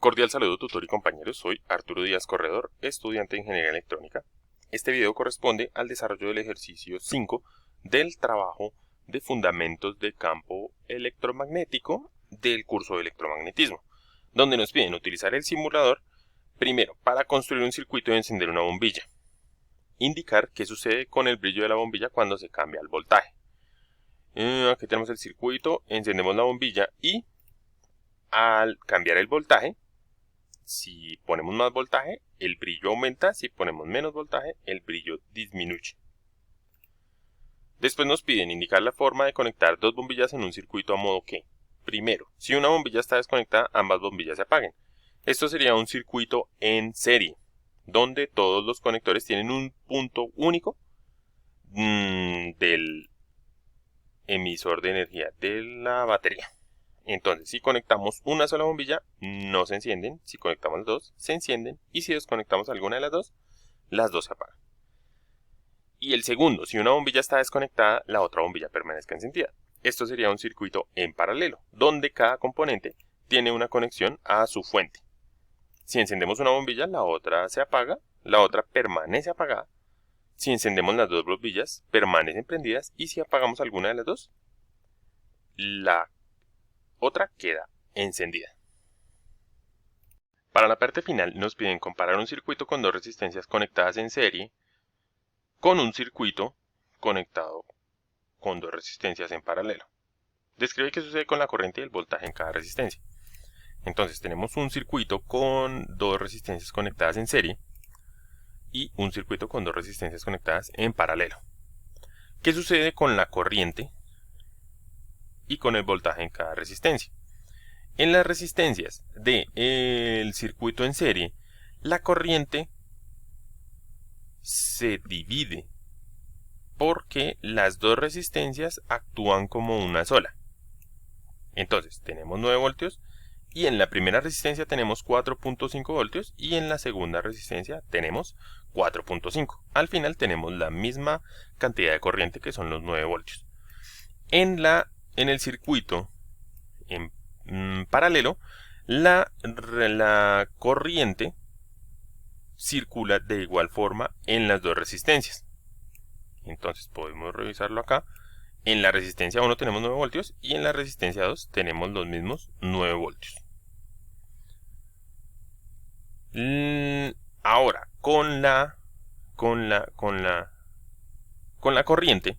Cordial saludo, tutor y compañeros. Soy Arturo Díaz Corredor, estudiante de Ingeniería Electrónica. Este video corresponde al desarrollo del ejercicio 5 del trabajo de fundamentos de campo electromagnético del curso de electromagnetismo, donde nos piden utilizar el simulador primero para construir un circuito y encender una bombilla, indicar qué sucede con el brillo de la bombilla cuando se cambia el voltaje. Aquí tenemos el circuito, encendemos la bombilla y al cambiar el voltaje, si ponemos más voltaje, el brillo aumenta. Si ponemos menos voltaje, el brillo disminuye. Después nos piden indicar la forma de conectar dos bombillas en un circuito a modo que, primero, si una bombilla está desconectada, ambas bombillas se apaguen. Esto sería un circuito en serie, donde todos los conectores tienen un punto único del emisor de energía de la batería. Entonces, si conectamos una sola bombilla, no se encienden. Si conectamos las dos, se encienden. Y si desconectamos alguna de las dos se apagan. Y el segundo, si una bombilla está desconectada, la otra bombilla permanezca encendida. Esto sería un circuito en paralelo, donde cada componente tiene una conexión a su fuente. Si encendemos una bombilla, la otra se apaga, la otra permanece apagada. Si encendemos las dos bombillas, permanecen prendidas. Y si apagamos alguna de las dos, la otra queda encendida. Para la parte final nos piden comparar un circuito con dos resistencias conectadas en serie con un circuito conectado con dos resistencias en paralelo. Describe qué sucede con la corriente y el voltaje en cada resistencia. Entonces tenemos un circuito con dos resistencias conectadas en serie y un circuito con dos resistencias conectadas en paralelo. ¿Qué sucede con la corriente y con el voltaje en cada resistencia? En las resistencias del circuito en serie, la corriente se divide porque las dos resistencias actúan como una sola. Entonces tenemos 9 voltios y en la primera resistencia tenemos 4.5 voltios y en la segunda resistencia tenemos 4.5. Al final tenemos la misma cantidad de corriente, que son los 9 voltios. En el circuito en paralelo, la corriente circula de igual forma en las dos resistencias. Entonces podemos revisarlo acá. En la resistencia 1 tenemos 9 voltios y en la resistencia 2 tenemos los mismos 9 voltios. Ahora, con la corriente,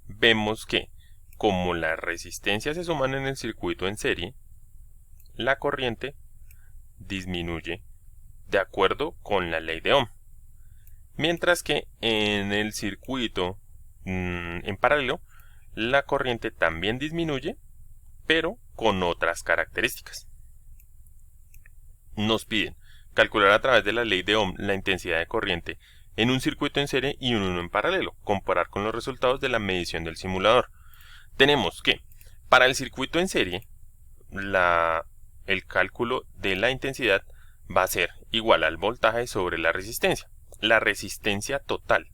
vemos que como las resistencias se suman en el circuito en serie, la corriente disminuye de acuerdo con la ley de Ohm. Mientras que en el circuito en paralelo, la corriente también disminuye, pero con otras características. Nos piden calcular a través de la ley de Ohm la intensidad de corriente en un circuito en serie y uno en paralelo, comparar con los resultados de la medición del simulador. Tenemos que, para el circuito en serie, el cálculo de la intensidad va a ser igual al voltaje sobre la resistencia. La resistencia total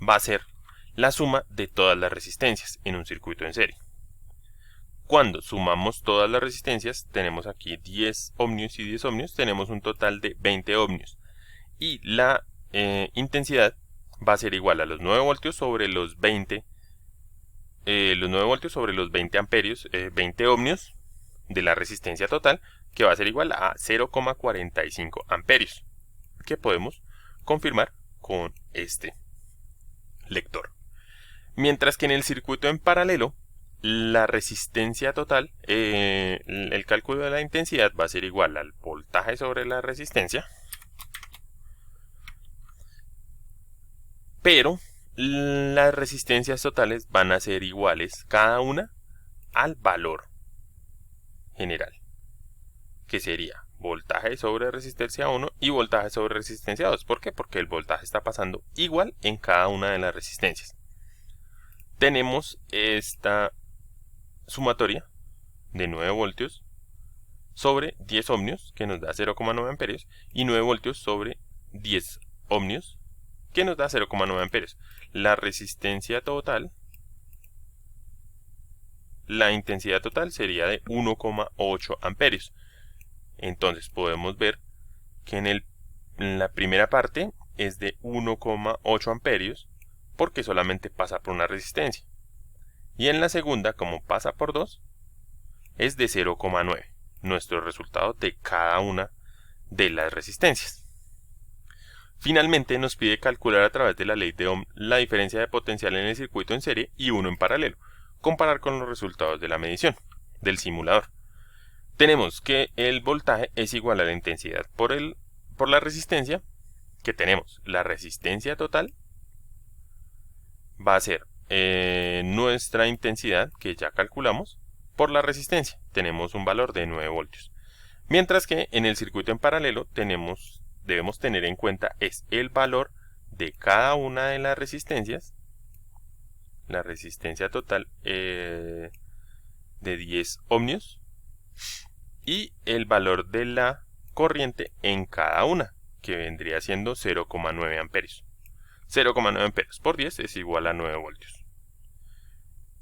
va a ser la suma de todas las resistencias en un circuito en serie. Cuando sumamos todas las resistencias, tenemos aquí 10 ohmios y 10 ohmios, tenemos un total de 20 ohmios. Y la intensidad va a ser igual a los 9 voltios sobre los 20 amperios, 20 ohmios de la resistencia total, que va a ser igual a 0,45 amperios, que podemos confirmar con este lector. Mientras que en el circuito en paralelo, la resistencia total, el cálculo de la intensidad va a ser igual al voltaje sobre la resistencia, pero las resistencias totales van a ser iguales cada una al valor general, que sería voltaje sobre resistencia 1 y voltaje sobre resistencia 2. ¿Por qué? Porque el voltaje está pasando igual en cada una de las resistencias. Tenemos esta sumatoria de 9 voltios sobre 10 ohmios, que nos da 0,9 amperios, y 9 voltios sobre 10 ohmios, que nos da 0,9 amperios. La resistencia total la intensidad total sería de 1,8 amperios. Entonces podemos ver que en la primera parte es de 1,8 amperios porque solamente pasa por una resistencia. Y en la segunda, como pasa por 2, es de 0,9, nuestro resultado de cada una de las resistencias. Finalmente nos pide calcular a través de la ley de Ohm la diferencia de potencial en el circuito en serie y uno en paralelo, comparar con los resultados de la medición del simulador. Tenemos que el voltaje es igual a la intensidad por la resistencia, que tenemos la resistencia total, va a ser nuestra intensidad, que ya calculamos, por la resistencia, tenemos un valor de 9 voltios. Mientras que en el circuito en paralelo debemos tener en cuenta es el valor de cada una de las resistencias, la resistencia total de 10 ohmios, y el valor de la corriente en cada una, que vendría siendo 0,9 amperios. 0,9 amperios por 10 es igual a 9 voltios.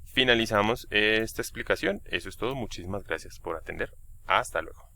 Finalizamos esta explicación. Eso es todo. Muchísimas gracias por atender. Hasta luego.